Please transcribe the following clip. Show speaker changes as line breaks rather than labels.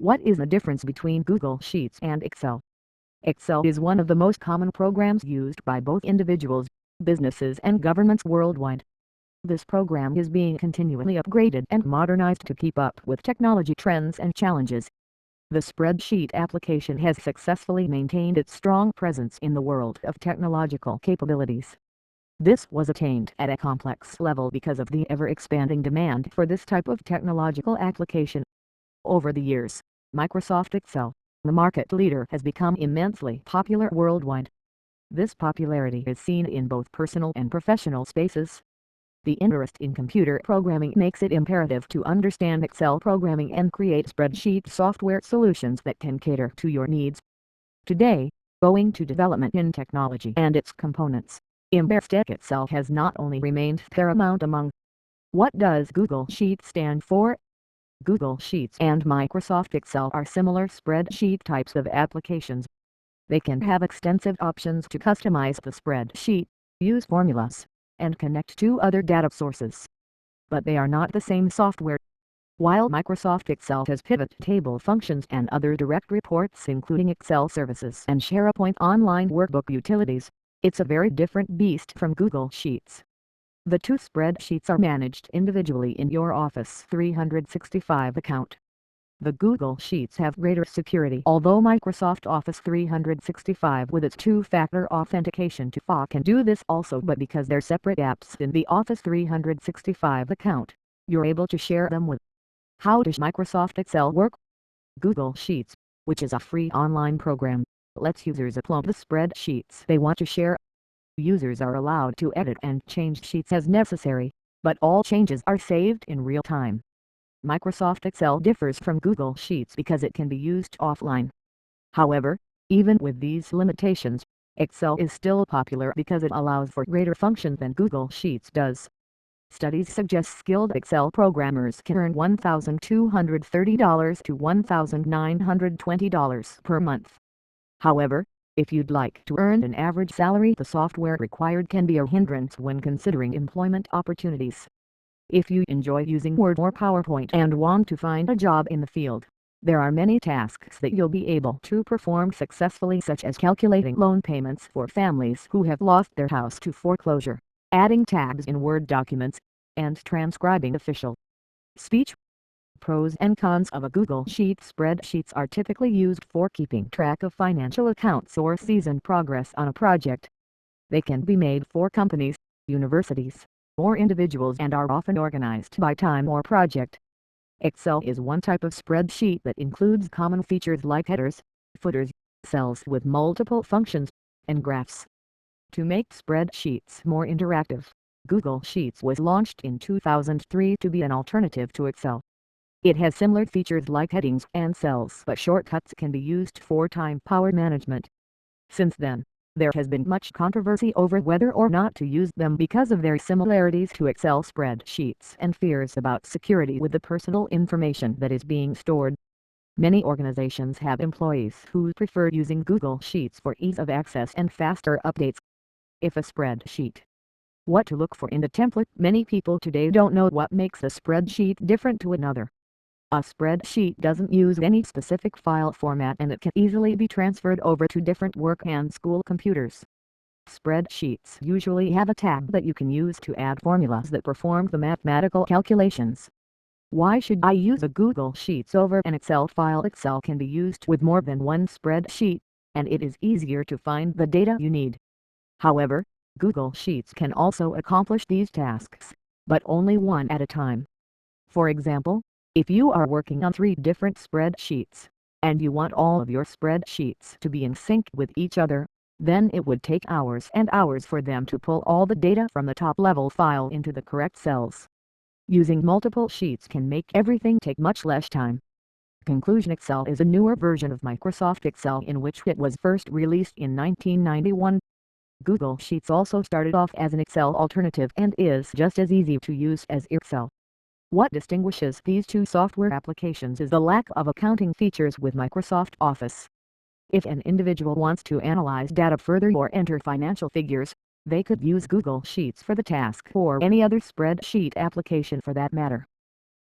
What is the difference between Google Sheets and Excel? Excel is one of the most common programs used by both individuals, businesses and governments worldwide. This program is being continually upgraded and modernized to keep up with technology trends and challenges. The spreadsheet application has successfully maintained its strong presence in the world of technological capabilities. This was attained at a complex level because of the ever-expanding demand for this type of technological application. Over the years, Microsoft Excel, the market leader, has become immensely popular worldwide. This popularity is seen in both personal and professional spaces. The interest in computer programming makes it imperative to understand Excel programming and create spreadsheet software solutions that can cater to your needs. Today, owing to development in technology and its components, embedded Excel has not only remained paramount among. What does Google Sheets stand for? Google Sheets and Microsoft Excel are similar spreadsheet types of applications. They can have extensive options to customize the spreadsheet, use formulas, and connect to other data sources. But they are not the same software. While Microsoft Excel has pivot table functions and other direct reports including Excel services and SharePoint online workbook utilities, it's a very different beast from Google Sheets. The two spreadsheets are managed individually in your Office 365 account. The Google Sheets have greater security, although Microsoft Office 365 with its two-factor authentication to FA can do this also, but because they're separate apps in the Office 365 account, you're able to share them with. How does Microsoft Excel work? Google Sheets, which is a free online program, lets users upload the spreadsheets they want to share. Users are allowed to edit and change sheets as necessary, but all changes are saved in real time. Microsoft Excel differs from Google Sheets because it can be used offline. However, even with these limitations, Excel is still popular because it allows for greater functions than Google Sheets does. Studies suggest skilled Excel programmers can earn $1,230 to $1,920 per month. However, if you'd like to earn an average salary, the software required can be a hindrance when considering employment opportunities. If you enjoy using Word or PowerPoint and want to find a job in the field, there are many tasks that you'll be able to perform successfully, such as calculating loan payments for families who have lost their house to foreclosure, adding tabs in Word documents, and transcribing official speech. Pros and cons of a Google Sheet. Spreadsheets are typically used for keeping track of financial accounts or season progress on a project. They can be made for companies, universities, or individuals and are often organized by time or project. Excel is one type of spreadsheet that includes common features like headers, footers, cells with multiple functions, and graphs. To make spreadsheets more interactive, Google Sheets was launched in 2003 to be an alternative to Excel. It has similar features like headings and cells, but shortcuts can be used for time power management. Since then, there has been much controversy over whether or not to use them because of their similarities to Excel spreadsheets and fears about security with the personal information that is being stored. Many organizations have employees who prefer using Google Sheets for ease of access and faster updates. If a spreadsheet. What to look for in the template. Many people today don't know what makes a spreadsheet different to another. A spreadsheet doesn't use any specific file format and it can easily be transferred over to different work and school computers. Spreadsheets usually have a tab that you can use to add formulas that perform the mathematical calculations. Why should I use a Google Sheets over an Excel file? Excel can be used with more than one spreadsheet, and it is easier to find the data you need. However, Google Sheets can also accomplish these tasks, but only one at a time. For example, if you are working on 3 different spreadsheets, and you want all of your spreadsheets to be in sync with each other, then it would take hours and hours for them to pull all the data from the top-level file into the correct cells. Using multiple sheets can make everything take much less time. Conclusion. Excel is a newer version of Microsoft Excel in which it was first released in 1991. Google Sheets also started off as an Excel alternative and is just as easy to use as Excel. What distinguishes these two software applications is the lack of accounting features with Microsoft Office. If an individual wants to analyze data further or enter financial figures, they could use Google Sheets for the task or any other spreadsheet application for that matter.